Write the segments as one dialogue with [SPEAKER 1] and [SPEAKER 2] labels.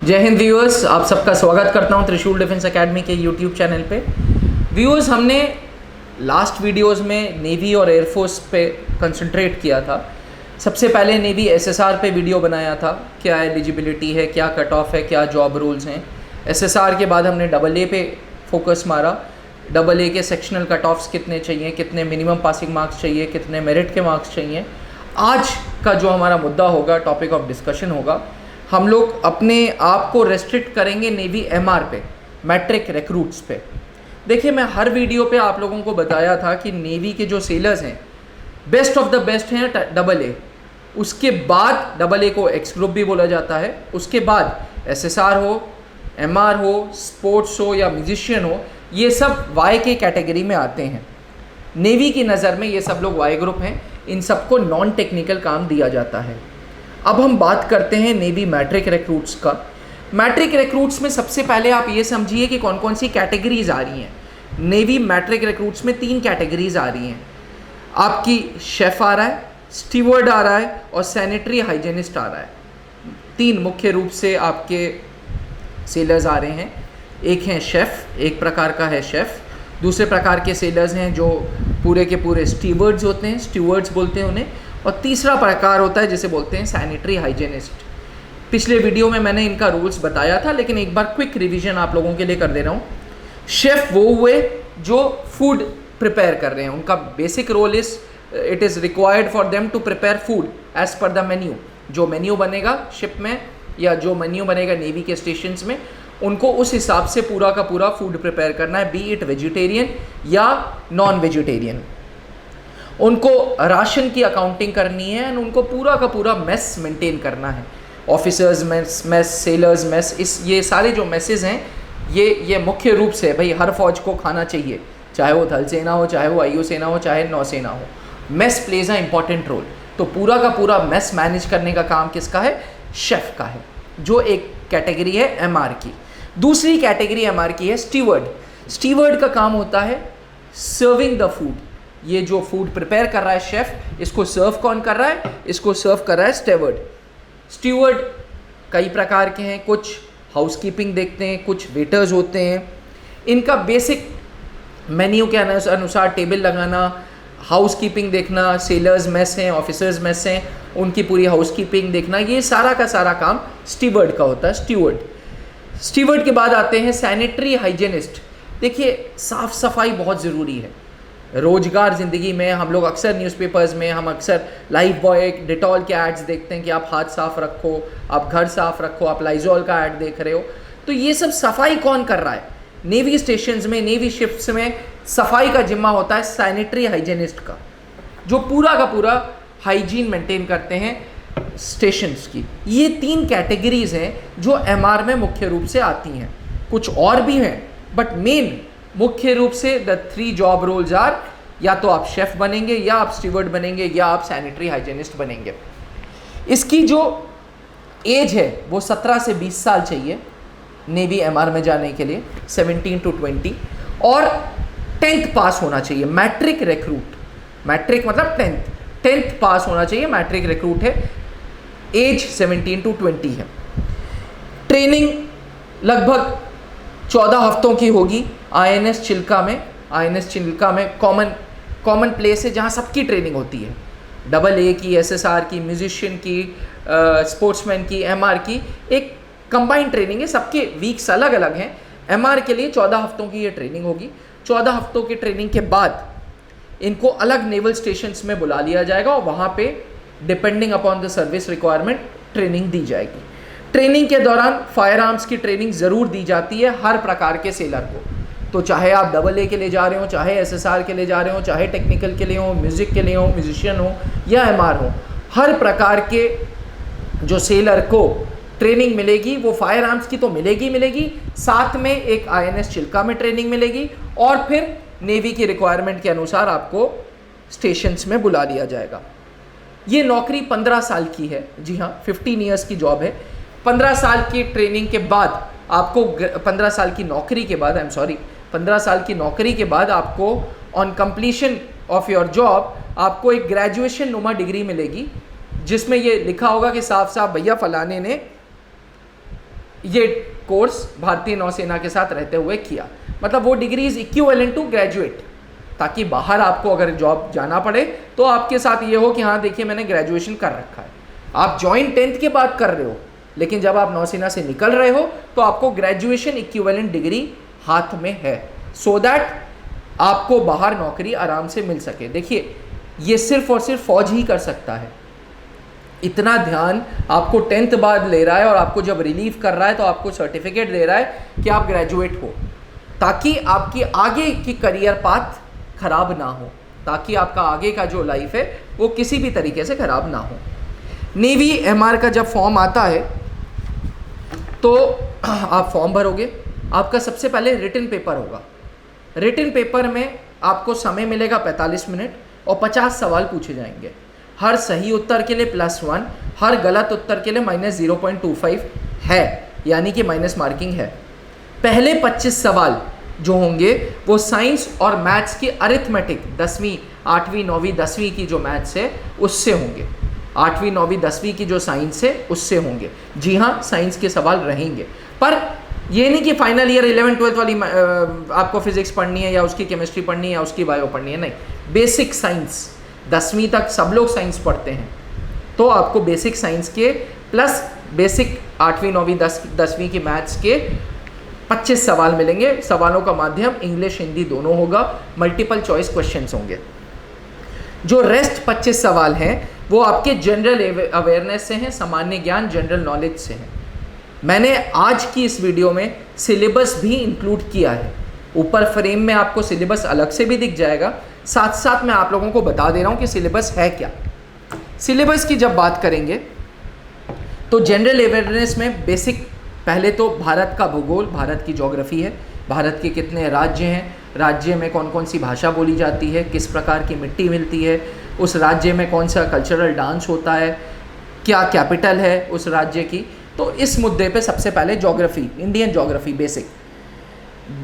[SPEAKER 1] जय हिंद व्यूअर्स, आप सबका स्वागत करता हूं त्रिशूल डिफेंस एकेडमी के यूट्यूब चैनल पे। व्यूअर्स, हमने लास्ट वीडियोस में नेवी और एयरफोर्स पे कंसंट्रेट किया था। सबसे पहले नेवी एसएसआर पे वीडियो बनाया था, क्या एलिजिबिलिटी है, क्या कट ऑफ है, क्या जॉब रोल्स हैं। एसएसआर के बाद हमने डबल ए पे फोकस मारा। डबल ए के सेक्शनल कट ऑफ्स कितने चाहिए, कितने मिनिमम पासिंग मार्क्स चाहिए, कितने मेरिट के मार्क्स चाहिए। आज का जो हमारा मुद्दा होगा, टॉपिक ऑफ डिस्कशन होगा, हम लोग अपने आप को रेस्ट्रिक्ट करेंगे नेवी एमआर पे, मैट्रिक रिक्रूट्स पे। देखिए, मैं हर वीडियो पे आप लोगों को बताया था कि नेवी के जो सेलर्स हैं बेस्ट ऑफ द बेस्ट हैं डबल ए। उसके बाद डबल ए को एक्स ग्रुप भी बोला जाता है। उसके बाद एसएसआर हो, एमआर हो, स्पोर्ट्स हो या म्यूजिशियन हो, ये सब वाई के कैटेगरी में आते हैं। नेवी की नज़र में ये सब लोग वाई ग्रुप हैं। इन सबको नॉन टेक्निकल काम दिया जाता है। अब हम बात करते हैं नेवी मैट्रिक रिक्रूट्स का। मैट्रिक रिक्रूट्स में सबसे पहले आप ये समझिए कि कौन कौन सी कैटेगरीज आ रही हैं। नेवी मैट्रिक रिक्रूट्स में 3 कैटेगरीज आ रही हैं। आपकी शेफ़ आ रहा है, स्टीवर्ड आ रहा है और सैनिटरी हाइजीनिस्ट आ रहा है। 3 मुख्य रूप से आपके सेलर्स आ रहे हैं। एक हैं शेफ़, एक प्रकार का है शेफ़। दूसरे प्रकार के सेलर्स हैं जो पूरे के पूरे स्टीवर्ड्स होते हैं, स्टीवर्ड्स बोलते हैं उन्हें। और तीसरा प्रकार होता है जिसे बोलते हैं सैनिटरी हाइजीनिस्ट। पिछले वीडियो में मैंने इनका रूल्स बताया था, लेकिन एक बार क्विक रिवीजन आप लोगों के लिए कर दे रहा हूँ। शेफ़ वो हुए जो फूड प्रिपेयर कर रहे हैं। उनका basic role it is required for them to prepare food as per the menu. जो मेन्यू बनेगा शिप में या जो मेन्यू बनेगा नेवी के स्टेशंस में, उनको उस हिसाब से पूरा का पूरा फूड प्रिपेयर करना है, बी इट वेजिटेरियन या नॉन वेजिटेरियन। उनको राशन की अकाउंटिंग करनी है और उनको पूरा का पूरा मेस मेंटेन करना है। ऑफिसर्स मेस, सेलर्स मेस, ये सारे जो मेसेज हैं ये मुख्य रूप से भाई हर फौज को खाना चाहिए, चाहे वो थल सेना हो, चाहे वो आयु सेना हो, चाहे नौसेना हो। Mess plays a important role. तो पूरा का पूरा मेस मैनेज करने का काम किसका है? शेफ़ का है, जो एक कैटेगरी है एमआर की। दूसरी कैटेगरी एमआर की है स्टीवर्ड। स्टीवर्ड का काम होता है सर्विंग द फूड। ये जो फूड प्रिपेयर कर रहा है शेफ़, इसको सर्व कौन कर रहा है? इसको सर्व कर रहा है स्टीवर्ड। स्टीवर्ड कई प्रकार के हैं। कुछ हाउसकीपिंग देखते हैं, कुछ वेटर्स होते हैं। इनका बेसिक मेन्यू के अनुसार टेबल लगाना, हाउसकीपिंग देखना, सेलर्स मेस हैं, ऑफिसर्स मेस हैं, उनकी पूरी हाउसकीपिंग देखना, ये सारा का सारा काम स्टीवर्ड का होता है। स्टीवर्ड के बाद आते हैं सैनिटरी हाइजीनिस्ट। देखिए, साफ़ सफाई बहुत ज़रूरी है। रोजगार ज़िंदगी में हम लोग अक्सर न्यूज़पेपर्स में हम अक्सर लाइफ बॉय, डिटॉल के एड्स देखते हैं कि आप हाथ साफ़ रखो, आप घर साफ़ रखो, आप लाइजॉल का ऐड देख रहे हो। तो ये सब सफाई कौन कर रहा है? नेवी स्टेशंस में, नेवी शिप्स में सफाई का जिम्मा होता है सैनिटरी हाइजीनिस्ट का, जो पूरा का पूरा हाइजीन मेंटेन करते हैं स्टेशंस की। ये 3 कैटेगरीज हैं जो एमआर में मुख्य रूप से आती हैं। कुछ और भी हैं, बट मेन मुख्य रूप से द 3 जॉब रोल्स आर, या तो आप शेफ़ बनेंगे, या आप स्टीवर्ड बनेंगे, या आप सैनिटरी हाइजीनिस्ट बनेंगे। इसकी जो एज है वो 17 से 20 साल चाहिए नेवी एमआर में जाने के लिए, 17 to 20, और 10th पास होना चाहिए। मैट्रिक रिक्रूट, मैट्रिक मतलब 10th पास होना चाहिए, मैट्रिक रिक्रूट है। एज 17 to 20 है। ट्रेनिंग लगभग 14 हफ्तों की होगी। आईएनएस चिल्का में कॉमन प्लेस है जहाँ सबकी ट्रेनिंग होती है। डबल ए की, एसएसआर की, म्यूजिशियन की, स्पोर्ट्समैन की, एमआर की, एक कंबाइंड ट्रेनिंग है। सबके वीक्स अलग अलग हैं। एमआर के लिए 14 हफ्तों की ये ट्रेनिंग होगी। 14 हफ्तों की ट्रेनिंग के बाद इनको अलग नेवल स्टेशंस में बुला लिया जाएगा और वहाँ पे depending upon the service requirement training दी जाएगी। ट्रेनिंग के दौरान फायर आर्म्स की ट्रेनिंग ज़रूर दी जाती है हर प्रकार के सेलर को। तो चाहे आप डबल ए के लिए जा रहे हो, चाहे एसएसआर के लिए जा रहे हो, चाहे टेक्निकल के लिए हो, म्यूज़िक के लिए हो, म्यूजिशियन हो या एमआर हो, हर प्रकार के जो सेलर को ट्रेनिंग मिलेगी वो फायर आर्म्स की तो मिलेगी, साथ में एक आईएनएस चिल्का में ट्रेनिंग मिलेगी, और फिर नेवी की रिक्वायरमेंट के अनुसार आपको स्टेशंस में बुला लिया जाएगा। ये नौकरी 15 साल की है। जी हाँ, 15 ईयर्स की जॉब है। 15 साल की ट्रेनिंग के बाद आपको 15 साल की नौकरी के बाद 15 साल की नौकरी के बाद आपको on completion of your job आपको एक ग्रेजुएशन नुमा डिग्री मिलेगी, जिसमें ये लिखा होगा कि साफ साफ भैया फलाने ने ये कोर्स भारतीय नौसेना के साथ रहते हुए किया, मतलब वो degree is equivalent to graduate, ताकि बाहर आपको अगर जॉब जाना पड़े तो आपके साथ ये हो कि हाँ देखिए मैंने ग्रेजुएशन कर रखा है। आप जॉइन 10th के बाद कर रहे हो, लेकिन जब आप नौसेना से निकल रहे हो तो आपको ग्रेजुएशन इक्विवेलेंट डिग्री हाथ में है, सो दैट आपको बाहर नौकरी आराम से मिल सके। देखिए ये सिर्फ और सिर्फ फौज ही कर सकता है। इतना ध्यान आपको 10th बाद ले रहा है, और आपको जब रिलीव कर रहा है तो आपको सर्टिफिकेट दे रहा है कि आप ग्रेजुएट हो, ताकि आपकी आगे की करियर पाथ खराब ना हो, ताकि आपका आगे का जो लाइफ है वो किसी भी तरीके से खराब ना हो। नेवी एमआर का जब फॉर्म आता है तो आप फॉर्म भरोगे, आपका सबसे पहले रिटन पेपर होगा। रिटन पेपर में आपको समय मिलेगा 45 मिनट और 50 सवाल पूछे जाएंगे। हर सही उत्तर के लिए +1, हर गलत उत्तर के लिए -0.25 है, यानी कि माइनस मार्किंग है। पहले 25 सवाल जो होंगे वो साइंस और मैथ्स की अरिथमेटिक 10वीं 8वीं 9वीं 10वीं की जो मैथ्स है उससे होंगे, 8वीं 9वीं 10वीं की जो साइंस है उससे होंगे। जी हाँ, साइंस के सवाल रहेंगे, पर ये नहीं कि फाइनल ईयर 11th 12th वाली आपको फिजिक्स पढ़नी है या उसकी केमिस्ट्री पढ़नी है या उसकी बायो पढ़नी है, नहीं। बेसिक साइंस 10वीं तक सब लोग साइंस पढ़ते हैं, तो आपको बेसिक साइंस के प्लस बेसिक 8वीं 9वीं 10वीं की मैथ्स के 25 सवाल मिलेंगे। सवालों का माध्यम इंग्लिश हिंदी दोनों होगा, मल्टीपल चॉइस क्वेश्चंस होंगे। जो रेस्ट 25 सवाल हैं वो आपके जनरल अवेयरनेस से हैं, सामान्य ज्ञान जनरल नॉलेज से हैं। मैंने आज की इस वीडियो में सिलेबस भी इंक्लूड किया है, ऊपर फ्रेम में आपको सिलेबस अलग से भी दिख जाएगा, साथ साथ मैं आप लोगों को बता दे रहा हूँ कि सिलेबस है क्या। सिलेबस की जब बात करेंगे तो जनरल अवेयरनेस में बेसिक पहले तो भारत का भूगोल, भारत की ज्योग्राफी है, भारत के कितने राज्य हैं, राज्य में कौन कौन सी भाषा बोली जाती है, किस प्रकार की मिट्टी मिलती है, उस राज्य में कौन सा कल्चरल डांस होता है, क्या कैपिटल है उस राज्य की। तो इस मुद्दे पे सबसे पहले geography, Indian geography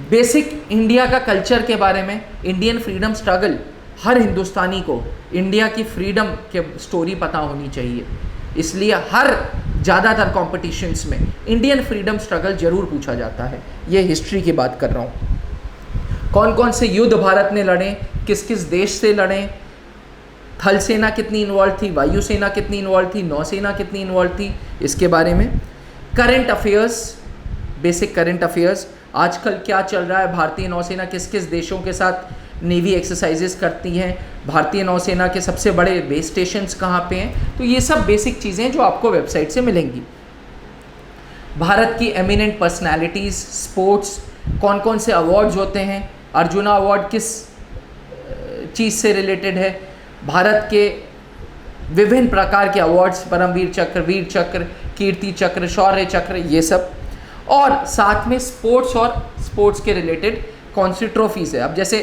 [SPEAKER 1] basic India का कल्चर के बारे में, इंडियन फ्रीडम स्ट्रगल, हर हिंदुस्तानी को इंडिया की फ्रीडम के स्टोरी पता होनी चाहिए, इसलिए हर ज़्यादातर कॉम्पिटिशन्स में इंडियन फ्रीडम स्ट्रगल जरूर पूछा जाता है। ये हिस्ट्री की बात कर रहा हूँ। कौन कौन से युद्ध भारत ने लड़े, किस किस देश से लड़े, थल सेना कितनी इन्वॉल्व थी, वायुसेना कितनी इन्वॉल्व थी, नौसेना कितनी इन्वॉल्व थी, इसके बारे में। Current affairs, basic current affairs, आजकल क्या चल रहा है, भारतीय नौसेना किस किस देशों के साथ नेवी एक्सरसाइजेस करती हैं, भारतीय नौसेना के सबसे बड़े बेस स्टेशंस कहाँ पे हैं, तो ये सब बेसिक चीज़ें जो आपको वेबसाइट से मिलेंगी। भारत की एमिनेंट पर्सनैलिटीज़, स्पोर्ट्स, कौन कौन से अवार्ड्स होते हैं, अर्जुना अवार्ड किस चीज़ से रिलेटेड है, भारत के विभिन्न प्रकार के अवार्ड्स, परमवीर चक्र, वीर चक्र, कीर्ति चक्र, शौर्य चक्र, ये सब, और साथ में स्पोर्ट्स और स्पोर्ट्स के रिलेटेड कौन सी ट्रॉफीज़ है। अब जैसे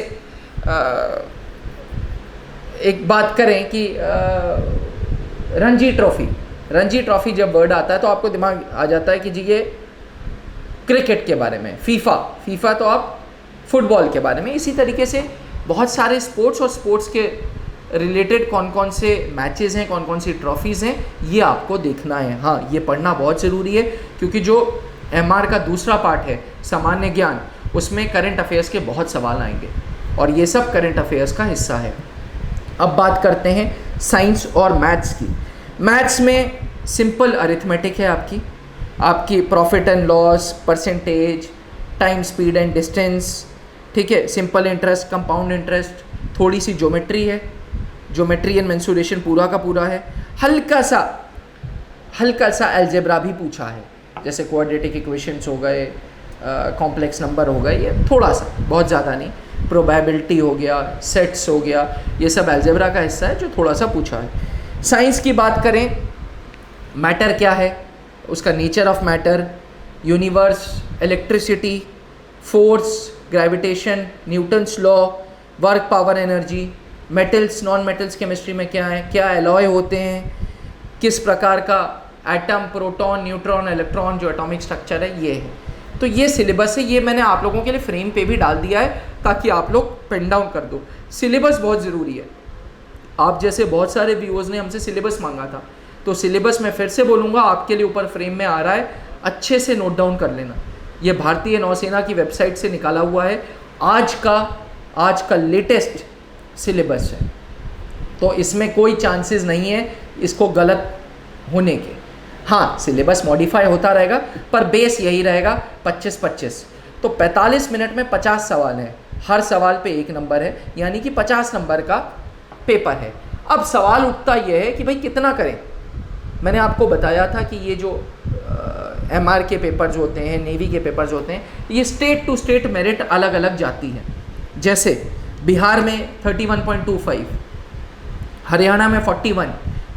[SPEAKER 1] एक बात करें कि रणजी ट्रॉफी जब वर्ड आता है तो आपको दिमाग आ जाता है कि जी ये क्रिकेट के बारे में, फीफा तो आप फुटबॉल के बारे में। इसी तरीके से बहुत सारे स्पोर्ट्स और स्पोर्ट्स के रिलेटेड कौन कौन से मैचेस हैं, कौन कौन सी ट्रॉफीज़ हैं, ये आपको देखना है। हाँ, ये पढ़ना बहुत ज़रूरी है, क्योंकि जो एमआर का दूसरा पार्ट है सामान्य ज्ञान, उसमें करंट अफेयर्स के बहुत सवाल आएंगे और ये सब करंट अफेयर्स का हिस्सा है। अब बात करते हैं साइंस और मैथ्स की। मैथ्स में सिंपल अरिथमेटिक है आपकी profit and loss, percentage, time, speed and distance, ठीक है, सिंपल इंटरेस्ट, कंपाउंड इंटरेस्ट, थोड़ी सी ज्योमेट्री है, ज्योमेट्री एंड मेंसुरेशन पूरा का पूरा है, हल्का सा अलजेब्रा भी पूछा है, जैसे क्वाड्रेटिक इक्वेशंस हो गए, कॉम्प्लेक्स नंबर हो गए, ये थोड़ा सा, बहुत ज़्यादा नहीं, प्रोबेबिलिटी हो गया, सेट्स हो गया, ये सब अलजेब्रा का हिस्सा है जो थोड़ा सा पूछा है। साइंस की बात करें, मैटर क्या है, उसका nature of matter, universe, electricity, force, gravitation, Newton's law, work, power, energy, metals, non metals chemistry में क्या है, क्या एलॉय होते हैं, किस प्रकार का एटम, प्रोटॉन, न्यूट्रॉन, इलेक्ट्रॉन, जो एटॉमिक स्ट्रक्चर है, ये है। तो ये सिलेबस है, ये मैंने आप लोगों के लिए फ्रेम पे भी डाल दिया है ताकि आप लोग पेन डाउन कर दो। सिलेबस बहुत ज़रूरी है। आप जैसे बहुत सारे व्यूअर्स ने हमसे सिलेबस मांगा था, तो सिलेबस मैं फिर से बोलूँगा, आपके लिए ऊपर फ्रेम में आ रहा है, अच्छे से नोट डाउन कर लेना। ये भारतीय नौसेना की वेबसाइट से निकाला हुआ है, आज का लेटेस्ट सिलेबस है, तो इसमें कोई चांसेस नहीं है इसको गलत होने के। हाँ, सिलेबस मॉडिफाई होता रहेगा पर बेस यही रहेगा 25-25। तो 45 मिनट में 50 सवाल हैं, हर सवाल पे 1 नंबर है, यानी कि 50 नंबर का पेपर है। अब सवाल उठता यह है कि भाई कितना करें। मैंने आपको बताया था कि ये जो MR के पेपर्स होते हैं, नेवी के पेपर्स होते हैं, ये स्टेट टू स्टेट मेरिट अलग अलग जाती है। जैसे बिहार में 31.25, हरियाणा में 41,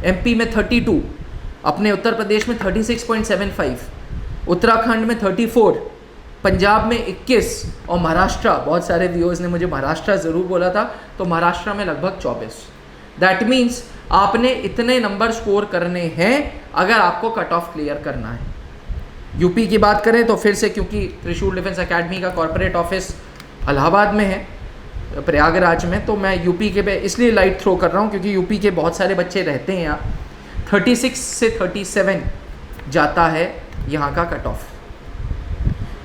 [SPEAKER 1] MP में 32, अपने उत्तर प्रदेश में 36.75, उत्तराखंड में 34, पंजाब में 21 और महाराष्ट्र, बहुत सारे व्यूअर्स ने मुझे महाराष्ट्र ज़रूर बोला था, तो महाराष्ट्र में लगभग 24। दैट मीन्स आपने इतने नंबर स्कोर करने हैं अगर आपको कट ऑफ क्लियर करना है। यूपी की बात करें तो फिर से, क्योंकि त्रिशूल डिफेंस एकेडमी का कॉर्पोरेट ऑफिस इलाहाबाद में है, प्रयागराज में, तो मैं यूपी के पे इसलिए लाइट थ्रो कर रहा हूँ क्योंकि यूपी के बहुत सारे बच्चे रहते हैं यहाँ। 36 से 37 जाता है यहाँ का कट ऑफ।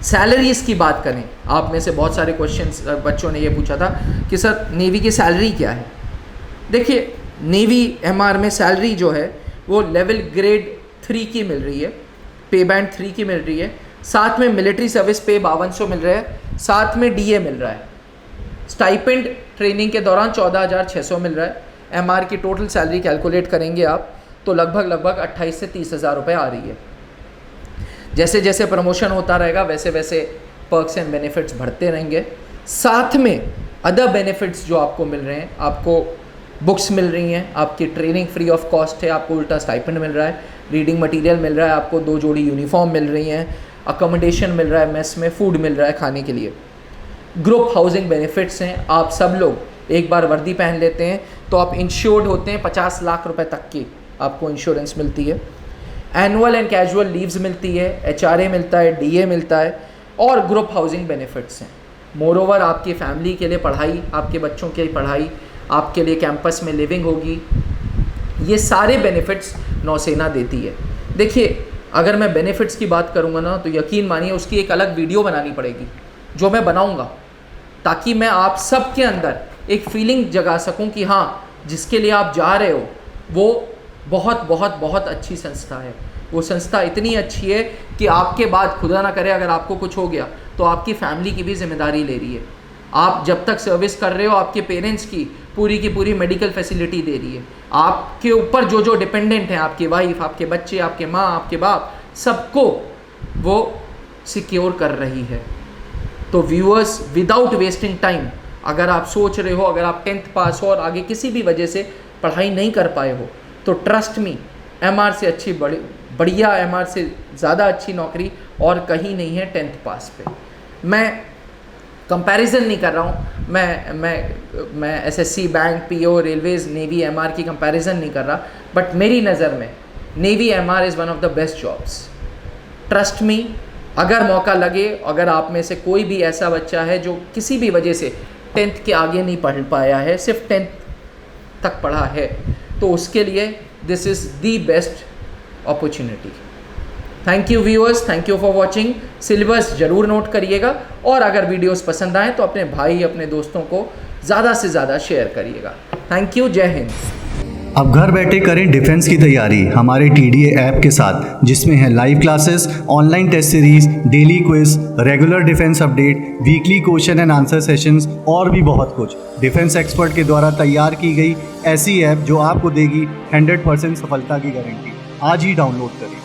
[SPEAKER 1] सैलरीज की बात करें, आप में से बहुत सारे क्वेश्चंस बच्चों ने ये पूछा था कि सर नेवी की सैलरी क्या है। देखिए, नेवी MR में सैलरी जो है वो लेवल ग्रेड 3 की मिल रही है, पे बैंड 3 की मिल रही है, साथ में मिलिट्री सर्विस पे 5200 मिल रहा है, साथ में DA मिल रहा है, स्टाइपेंड ट्रेनिंग के दौरान 14,600 मिल रहा है। MR की टोटल सैलरी कैलकुलेट करेंगे आप तो लगभग 28 से 30 हज़ार रुपये आ रही है। जैसे जैसे प्रमोशन होता रहेगा वैसे वैसे पर्क्स एंड बेनिफिट्स बढ़ते रहेंगे। साथ में अदर बेनिफिट्स जो आपको मिल रहे हैं, आपको बुक्स मिल रही हैं, आपकी ट्रेनिंग फ्री ऑफ कॉस्ट है, आपको उल्टा स्टाइपेंड मिल रहा है, रीडिंग मटेरियल मिल रहा है, आपको 2 जोड़ी यूनिफॉर्म मिल रही हैं, अकोमोडेशन मिल रहा है, मेस में फूड मिल रहा है खाने के लिए, ग्रुप हाउसिंग बेनिफिट्स हैं। आप सब लोग एक बार वर्दी पहन लेते हैं तो आप इंश्योर्ड होते हैं, 50 लाख रुपए तक की आपको इंश्योरेंस मिलती है। एनुअल एंड कैजुअल लीव्स मिलती है, HRA मिलता है, DA मिलता है और ग्रुप हाउसिंग बेनिफिट्स हैं। मोरओवर आपकी फैमिली के लिए पढ़ाई, आपके बच्चों की पढ़ाई, आपके लिए कैंपस में लिविंग होगी, ये सारे बेनिफिट्स नौसेना देती है। देखिए, अगर मैं बेनिफिट्स की बात करूँगा ना तो यकीन मानिए उसकी एक अलग वीडियो बनानी पड़ेगी जो मैं बनाऊँगा, ताकि मैं आप सब के अंदर एक फीलिंग जगा सकूं कि हाँ, जिसके लिए आप जा रहे हो वो बहुत बहुत बहुत अच्छी संस्था है। वो संस्था इतनी अच्छी है कि आपके बाद खुदा ना करे अगर आपको कुछ हो गया तो आपकी फैमिली की भी जिम्मेदारी ले रही है। आप जब तक सर्विस कर रहे हो आपके पेरेंट्स की पूरी मेडिकल फैसिलिटी दे रही है। आपके ऊपर जो जो डिपेंडेंट हैं, आपकी वाइफ, आपके बच्चे, आपके माँ, आपके बाप, सबको वो सिक्योर कर रही है। तो व्यूअर्स, विदाउट वेस्टिंग टाइम, अगर आप सोच रहे हो, अगर आप 10th पास हो और आगे किसी भी वजह से पढ़ाई नहीं कर पाए हो, तो ट्रस्ट मी, MR से अच्छी बढ़िया MR से ज़्यादा अच्छी नौकरी और कहीं नहीं है 10th पास पे। मैं कंपैरिजन नहीं कर रहा हूँ, मैं SSC, bank, PO, Railways, navy, MR की कंपैरिजन नहीं कर रहा, बट मेरी नज़र में navy MR is one of the best jobs. Trust me, अगर मौका लगे, अगर आप में से कोई भी ऐसा बच्चा है जो किसी भी वजह से 10th के आगे नहीं पढ़ पाया है, सिर्फ 10th तक पढ़ा है, तो उसके लिए this is the best opportunity. Thank you viewers, thank you for watching. Syllabus ज़रूर नोट करिएगा और अगर वीडियोस पसंद आए तो अपने भाई, अपने दोस्तों को ज़्यादा से ज़्यादा शेयर करिएगा। थैंक यू, जय हिंद।
[SPEAKER 2] अब घर बैठे करें डिफेंस की तैयारी हमारे TDA ऐप के साथ, जिसमें है live classes, online test series, daily quiz, regular defence update, weekly question and answer sessions और भी बहुत कुछ। डिफेंस एक्सपर्ट के द्वारा तैयार की गई ऐसी ऐप जो आपको देगी 100% सफलता की गारंटी। आज ही डाउनलोड करें।